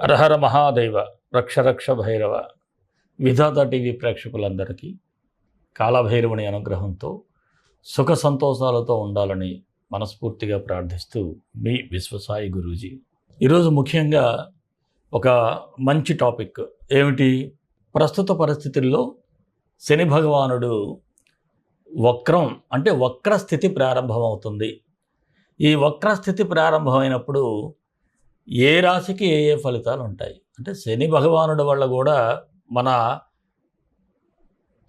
హరహర మహాదేవ రక్ష భైరవ విధాత టీవీ ప్రేక్షకులందరికీ కాలభైరవుని అనుగ్రహంతో సుఖ సంతోషాలతో ఉండాలని మనస్ఫూర్తిగా ప్రార్థిస్తూ మీ విశ్వసాయి గురూజీ. ఈరోజు ముఖ్యంగా ఒక మంచి టాపిక్ ఏమిటి? ప్రస్తుత పరిస్థితుల్లో శని భగవానుడు వక్రం అంటే వక్రస్థితి ప్రారంభమవుతుంది. ఈ వక్రస్థితి ప్రారంభమైనప్పుడు ఏ రాశికి ఏ ఫలితాలు ఉంటాయి అంటే శని భగవానుడి వల్ల కూడా మన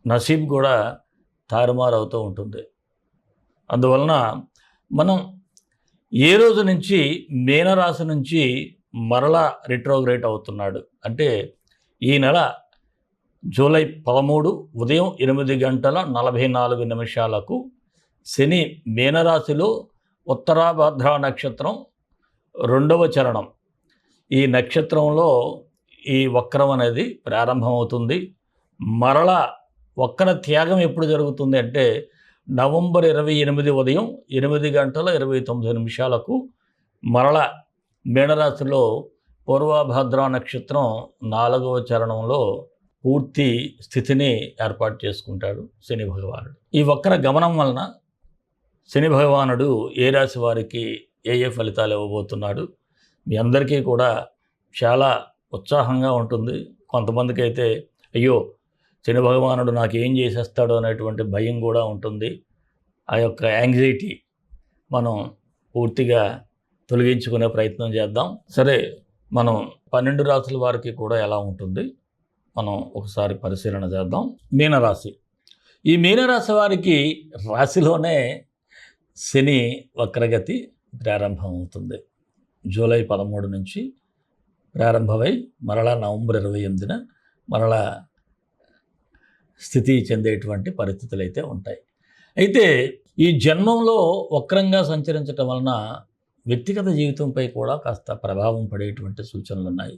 నసీబ్ కూడా తారుమారవుతూ ఉంటుంది. అందువలన మనం ఏ రోజు నుంచి మీనరాశి నుంచి మరలా రిట్రోగ్రేట్ అవుతున్నాడు అంటే ఈ నెల జూలై 13 ఉదయం 8:44 శని మీనరాశిలో ఉత్తరాభద్ర నక్షత్రం 2వ చరణం ఈ నక్షత్రంలో ఈ వక్రం అనేది ప్రారంభమవుతుంది. మరలా వక్ర త్యాగం ఎప్పుడు జరుగుతుంది అంటే నవంబర్ 28 ఉదయం 8:29 మరల మీనరాశిలో పూర్వభద్ర నక్షత్రం 4వ చరణంలో పూర్తి స్థితిని ఏర్పాటు చేసుకుంటాడు శని భగవానుడు. ఈ వక్ర గమనం వలన శని భగవానుడు ఏ రాశి వారికి ఏ ఫలితాలు ఇవ్వబోతున్నాడు మీ అందరికీ కూడా చాలా ఉత్సాహంగా ఉంటుంది. కొంతమందికి అయితే అయ్యో శని భగవానుడు నాకు ఏం చేసేస్తాడు అనేటువంటి భయం కూడా ఉంటుంది. ఆ యొక్క యాంగ్జైటీ మనం పూర్తిగా తొలగించుకునే ప్రయత్నం చేద్దాం. సరే, మనం 12 రాశుల వారికి కూడా ఎలా ఉంటుంది మనం ఒకసారి పరిశీలన చేద్దాం. మీనరాశి. ఈ మీనరాశి వారికి రాశిలోనే శని వక్రగతి ప్రారంభమవుతుంది. జూలై 13 నుంచి ప్రారంభమై మరలా నవంబర్ 28న మరలా స్థితి చెందేటువంటి పరిస్థితులు అయితే ఉంటాయి. అయితే ఈ జన్మంలో వక్రంగా సంచరించటం వలన వ్యక్తిగత జీవితంపై కూడా కాస్త ప్రభావం పడేటువంటి సూచనలు ఉన్నాయి.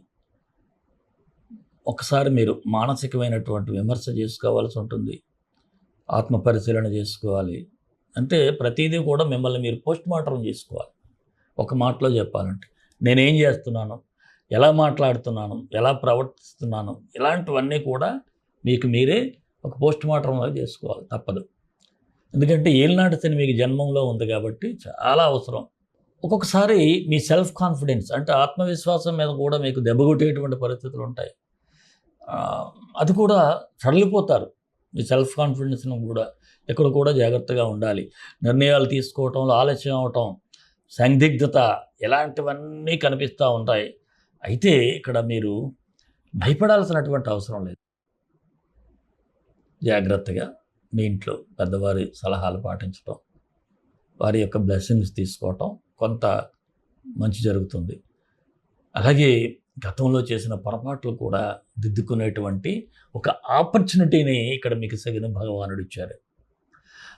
ఒకసారి మీరు మానసికమైనటువంటి విమర్శ చేసుకోవాల్సి ఉంటుంది, ఆత్మ పరిశీలన చేసుకోవాలి. అంటే ప్రతిదీ కూడా మిమ్మల్ని మీరు పోస్ట్ మార్టం చేసుకోవాలి. ఒక మాటలో చెప్పాలంటే నేనేం చేస్తున్నాను, ఎలా మాట్లాడుతున్నాను, ఎలా ప్రవర్తిస్తున్నాను, ఇలాంటివన్నీ కూడా మీకు మీరే ఒక పోస్ట్ మార్టంలో చేసుకోవాలి, తప్పదు. ఎందుకంటే ఏలినాటి శని మీకు జన్మంలో ఉంది కాబట్టి చాలా అవసరం. ఒక్కొక్కసారి మీ సెల్ఫ్ కాన్ఫిడెన్స్ అంటే ఆత్మవిశ్వాసం మీద కూడా మీకు దెబ్బకొట్టేటువంటి పరిస్థితులు ఉంటాయి. అది కూడా సడలిపోతారు. మీ సెల్ఫ్ కాన్ఫిడెన్స్ను కూడా ఇక్కడ కూడా జాగ్రత్తగా ఉండాలి. నిర్ణయాలు తీసుకోవటంలో ఆలస్యం అవటం, సందిగ్ధత ఇలాంటివన్నీ కనిపిస్తూ ఉంటాయి. అయితే ఇక్కడ మీరు భయపడాల్సినటువంటి అవసరం లేదు. జాగ్రత్తగా మీ ఇంట్లో పెద్దవారి సలహాలు పాటించటం, వారి యొక్క బ్లెస్సింగ్స్ తీసుకోవటం కొంత మంచి జరుగుతుంది. అలాగే గతంలో చేసిన పొరపాట్లు కూడా దిద్దుకునేటువంటి ఒక ఆపర్చునిటీని ఇక్కడ మీకు శని భగవానుడు ఇచ్చారు.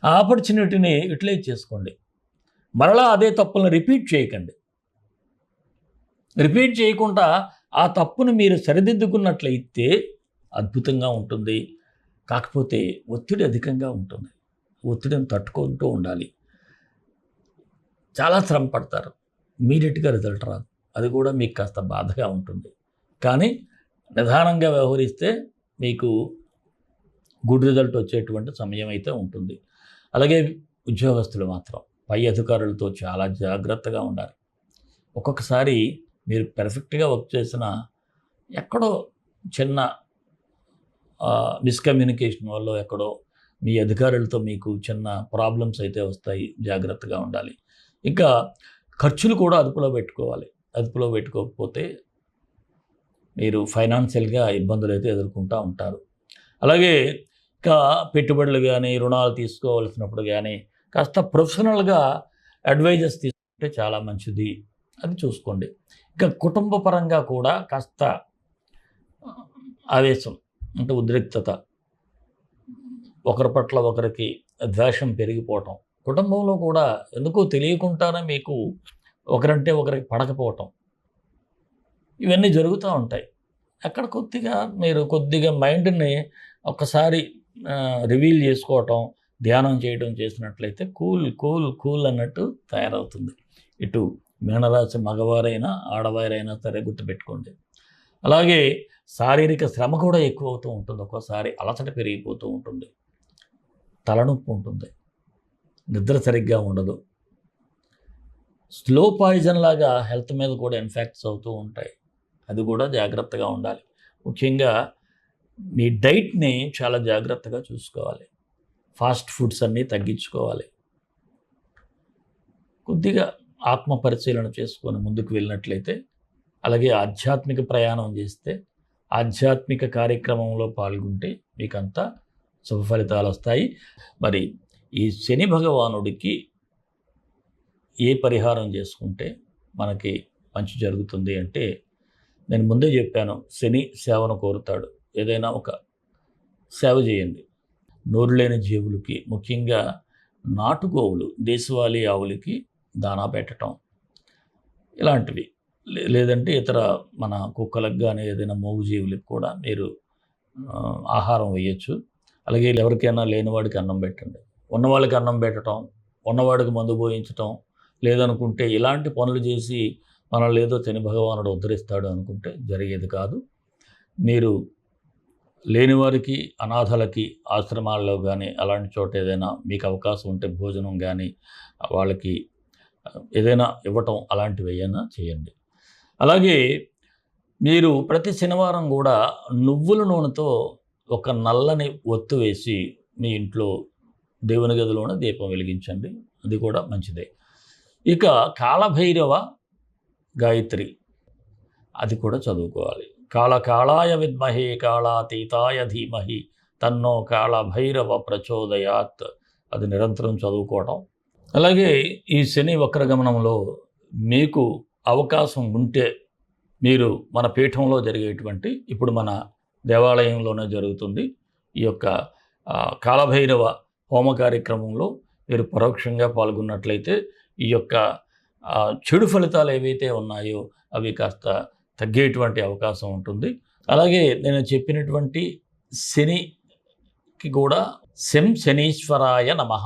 ఆ ఆపర్చునిటీని యూటిలైజ్ చేసుకోండి. మరలా అదే తప్పులను రిపీట్ చేయకండి. రిపీట్ చేయకుండా ఆ తప్పును మీరు సరిదిద్దుకున్నట్లయితే అద్భుతంగా ఉంటుంది. కాకపోతే ఒత్తిడి అధికంగా ఉంటుంది. ఒత్తిడిని తట్టుకుంటూ ఉండాలి. చాలా శ్రమ పడతారు, ఇమీడియట్గా రిజల్ట్ రాదు. అది కూడా మీకు కాస్త బాధగా ఉంటుంది. కానీ నిదానంగా వ్యవహరిస్తే మీకు గుడ్ రిజల్ట్ వచ్చేటువంటి సమయం అయితే ఉంటుంది. అలాగే ఉద్యోగస్తులు మాత్రం పై అధికారులతో చాలా జాగ్రత్తగా ఉండాలి. ఒక్కొక్కసారి మీరు పెర్ఫెక్ట్గా వర్క్ చేసిన ఎక్కడో చిన్న మిస్కమ్యూనికేషన్ వల్ల ఎక్కడో మీ అధికారులతో మీకు చిన్న ప్రాబ్లమ్స్ అయితే వస్తాయి. జాగ్రత్తగా ఉండాలి. ఇంకా ఖర్చులు కూడా అదుపులో పెట్టుకోవాలి. అదుపులో పెట్టుకోకపోతే మీరు ఫైనాన్షియల్గా ఇబ్బందులు అయితే ఎదుర్కొంటూ ఉంటారు. అలాగే ఇంకా పెట్టుబడులు కానీ రుణాలు తీసుకోవాల్సినప్పుడు కానీ కాస్త ప్రొఫెషనల్గా అడ్వైజర్స్ తీసుకుంటే చాలా మంచిది. అది చూసుకోండి. ఇంకా కుటుంబ పరంగా కూడా కాస్త ఆవేశం అంటే ఉద్రిక్తత, ఒకరి పట్ల ఒకరికి ద్వేషం పెరిగిపోవటం, కుటుంబంలో కూడా ఎందుకో తెలియకుండానే మీకు ఒకరంటే ఒకరికి పడకపోవటం, ఇవన్నీ జరుగుతూ ఉంటాయి. అక్కడ మీరు కొద్దిగా మైండ్ని ఒక్కసారి రివీల్ చేసుకోవటం, ధ్యానం చేయడం చేసినట్లయితే కూల్ అన్నట్టు తయారవుతుంది. ఇటు మీనరాశి మగవారైనా ఆడవారైనా సరే గుర్తుపెట్టుకోండి. అలాగే శారీరక శ్రమ కూడా ఎక్కువ అవుతూ ఉంటుంది. ఒక్కోసారి అలసట పెరిగిపోతూ ఉంటుంది, తలనొప్పి ఉంటుంది, నిద్ర సరిగ్గా ఉండదు. స్లో పాయిజన్ లాగా హెల్త్ మీద కూడా ఇన్ఫెక్ట్స్ అవుతూ ఉంటాయి. అది కూడా జాగ్రత్తగా ఉండాలి. ముఖ్యంగా మీ డైట్ని చాలా జాగ్రత్తగా చూసుకోవాలి. ఫాస్ట్ ఫుడ్స్ అన్నీ తగ్గించుకోవాలి. కొద్దిగా ఆత్మ పరిశీలన చేసుకొని ముందుకు వెళ్ళినట్లయితే, అలాగే ఆధ్యాత్మిక ప్రయాణం చేస్తే, ఆధ్యాత్మిక కార్యక్రమంలో పాల్గొంటే మీకంతా శుభ ఫలితాలు వస్తాయి. మరి ఈ శని భగవానుడికి ఏ పరిహారం చేసుకుంటే మనకి మంచి జరుగుతుంది అంటే, నేను ముందే చెప్పాను, శని సేవను కోరుతాడు. ఏదైనా ఒక సేవ చేయండి. నోరు లేని జీవులకి, ముఖ్యంగా నాటుగోవులు, దేశవాళీ ఆవులకి దానా పెట్టడం ఇలాంటివి, లేదంటే ఇతర మన కుక్కలకు కానీ ఏదైనా మూగుజీవులకు కూడా మీరు ఆహారం వేయచ్చు. అలాగే ఎవరికైనా లేనివాడికి అన్నం పెట్టండి. ఉన్నవాళ్ళకి అన్నం పెట్టడం, ఉన్నవాడికి మందు పోయించటం, లేదనుకుంటే ఇలాంటి పనులు చేసి మనల్ని ఏదో శని భగవానుడు ఉద్ధరిస్తాడు అనుకుంటే జరిగేది కాదు. మీరు లేనివారికి, అనాథలకి ఆశ్రమాల్లో కానీ అలాంటి చోట ఏదైనా మీకు అవకాశం ఉంటే భోజనం కానీ వాళ్ళకి ఏదైనా ఇవ్వటం అలాంటివి ఏమైనా చేయండి. అలాగే మీరు ప్రతి శనివారం కూడా నువ్వుల నూనెతో ఒక నల్లని ఒత్తు వేసి మీ ఇంట్లో దేవుని గదిలోనే దీపం వెలిగించండి. అది కూడా మంచిదే. ఇక కాళభైరవ గాయత్రి అది కూడా చదువుకోవాలి. కాళకాళాయ విద్మహే కాళాతీతాయ ధీమహి తన్నో కాళభైరవ ప్రచోదయాత్, అది నిరంతరం చదువుకోవటం. అలాగే ఈ శని వక్రగమనంలో మీకు అవకాశం ఉంటే మీరు మన పీఠంలో జరిగేటువంటి, ఇప్పుడు మన దేవాలయంలోనే జరుగుతుంది ఈ యొక్క కాళభైరవ హోమ కార్యక్రమంలో మీరు పరోక్షంగా పాల్గొన్నట్లయితే ఈ యొక్క చెడు ఫలితాలు ఏవైతే ఉన్నాయో అవి కాస్త తగ్గేటువంటి అవకాశం ఉంటుంది. అలాగే నేను చెప్పినటువంటి శనికి కూడా శం శనీశ్వరాయ నమః,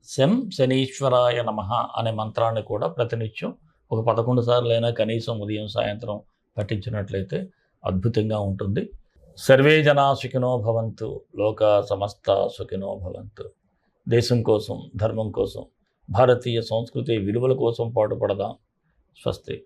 శం శనీశ్వరాయ నమః అనే మంత్రాన్ని కూడా ప్రతినిత్యం ఒక 11 సార్లైనా కనీసం ఉదయం సాయంత్రం పఠించినట్లయితే అద్భుతంగా ఉంటుంది. సర్వే జనా సుఖినో భవంతు, లోకా సమస్త సుఖినో భవంతు. దేశం కోసం, ధర్మం కోసం, భారతీయ సంస్కృతి విలువల కోసం పాటుపడదాం. స్వస్తి.